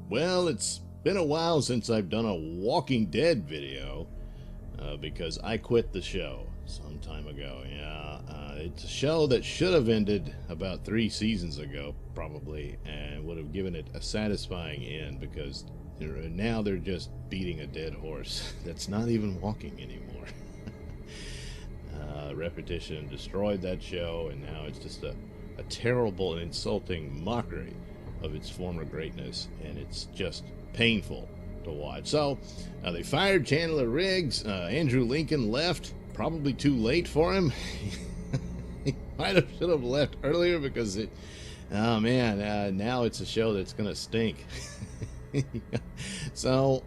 Well, it's been a while since I've done a Walking Dead video because I quit the show some time ago. Yeah, it's a show that should have ended about 3 seasons ago, probably, and would have given it a satisfying end because now they're just beating a dead horse that's not even walking anymore. Repetition destroyed that show, and now it's just a terrible and insulting mockery of its former greatness, and it's just painful to watch. So they fired Chandler Riggs. Andrew Lincoln left, probably too late for him. He should have left earlier because oh man, now it's a show that's gonna stink. So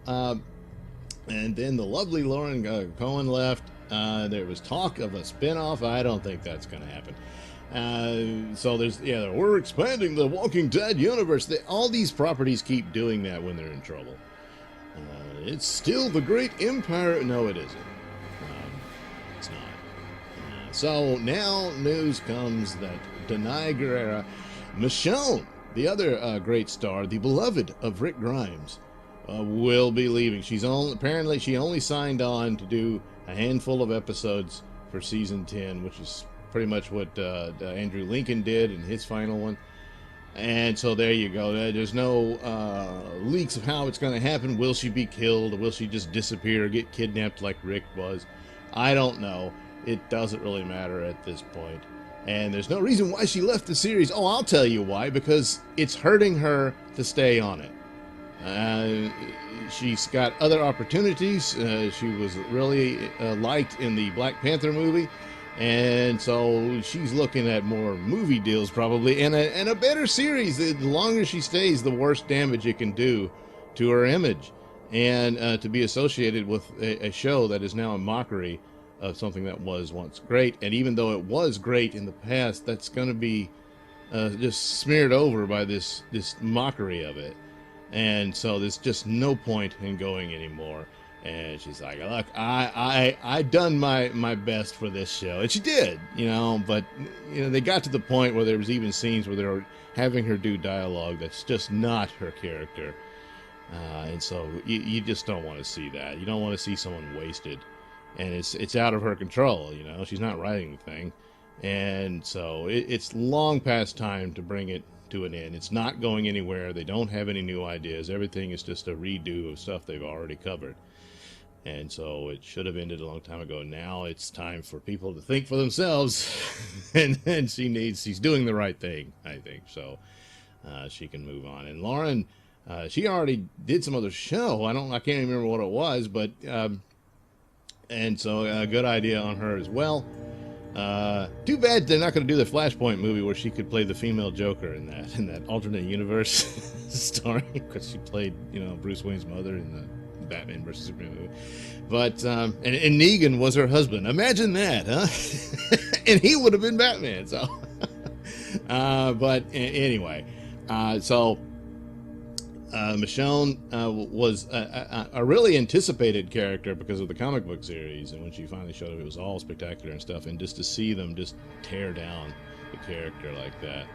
and then the lovely Lauren Cohen left. There was talk of a spin-off. I don't think that's gonna happen. So we're expanding the Walking Dead universe. All these properties keep doing that when they're in trouble. It's still the great empire. No, it isn't. It's not. So now news comes that Danai Guirira, Michonne, the other great star, the beloved of Rick Grimes, will be leaving. Apparently she only signed on to do a handful of episodes for season 10, which is pretty much what Andrew Lincoln did in his final one. And so there you go. There's no leaks of how it's going to happen. Will she be killed? Will she just disappear, get kidnapped like Rick was? I don't know. It doesn't really matter at this point. And there's no reason why she left the series. Oh, I'll tell you why. Because it's hurting her to stay on it. She's got other opportunities. She was really liked in the Black Panther movie. And so she's looking at more movie deals probably, and a better series. The longer she stays, the worse damage it can do to her image. And to be associated with a show that is now a mockery of something that was once great. And even though it was great in the past, that's going to be just smeared over by this mockery of it. And so there's just no point in going anymore. And she's like, look, I done my best for this show. And she did, but, they got to the point where there was even scenes where they were having her do dialogue that's just not her character. And so you just don't want to see that. You don't want to see someone wasted. And it's out of her control, She's not writing the thing. And so it's long past time to bring it to an end. It's not going anywhere. They don't have any new ideas. Everything is just a redo of stuff they've already covered. And so it should have ended a long time ago. Now it's time for people to think for themselves. and she's doing the right thing, I think. So she can move on. And Lauren, she already did some other show. I can't even remember what it was, but and so a good idea on her as well. Too bad they're not going to do the Flashpoint movie where she could play the female Joker in that alternate universe story, because she played, Bruce Wayne's mother in the Batman vs. Superman movie. But and Negan was her husband. Imagine that, huh? And he would have been Batman. So, but anyway, so Michonne was a really anticipated character because of the comic book series, and when she finally showed up, it was all spectacular and stuff. And just to see them just tear down the character like that,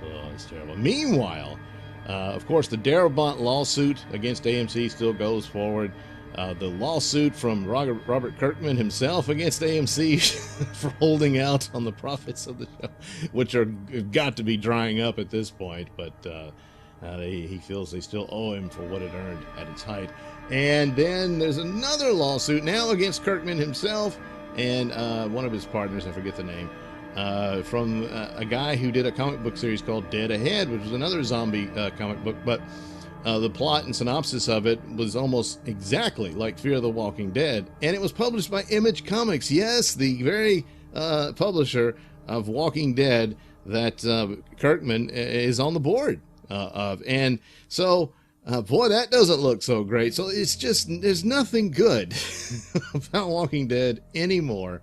oh, it's terrible. Meanwhile, of course, the Darabont lawsuit against AMC still goes forward. The lawsuit from Robert Kirkman himself against AMC for holding out on the profits of the show, which have got to be drying up at this point, but he feels they still owe him for what it earned at its height. And then there's another lawsuit now against Kirkman himself and one of his partners, I forget the name, from a guy who did a comic book series called Dead Ahead, which was another zombie comic book, but the plot and synopsis of it was almost exactly like Fear the Walking Dead, and it was published by Image Comics. Yes, the very publisher of Walking Dead that Kirkman is on the board of. And so, boy, that doesn't look so great. So it's just, there's nothing good about Walking Dead anymore.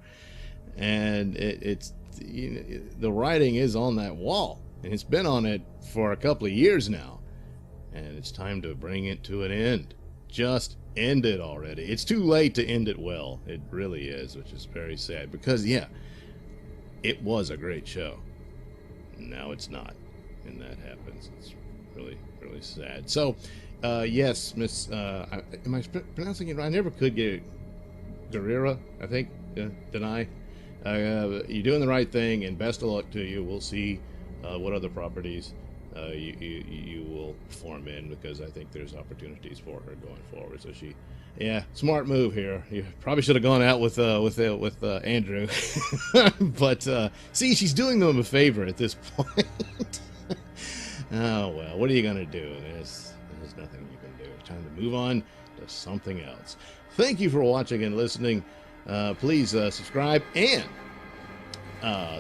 And it's the writing is on that wall, and it's been on it for a couple of years now. And it's time to bring it to an end. Just end it already. It's too late to end it well. It really is, which is very sad. Because, yeah, it was a great show. Now it's not. And that happens. It's really, really sad. So, Yes, Miss. Am I pronouncing it right? I never could get it. Guirira, I think. Danai. You're doing the right thing, and best of luck to you. We'll see what other properties you will form in, because I think there's opportunities for her going forward. So yeah, smart move here. You probably should have gone out with Andrew, but see, she's doing them a favor at this point. Oh well, what are you gonna do? There's nothing you can do. It's time to move on to something else. Thank you for watching and listening. Please subscribe and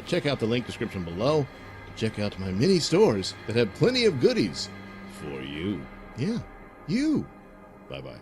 check out the link description below to check out my mini stores that have plenty of goodies for you. Yeah, you. Bye-bye.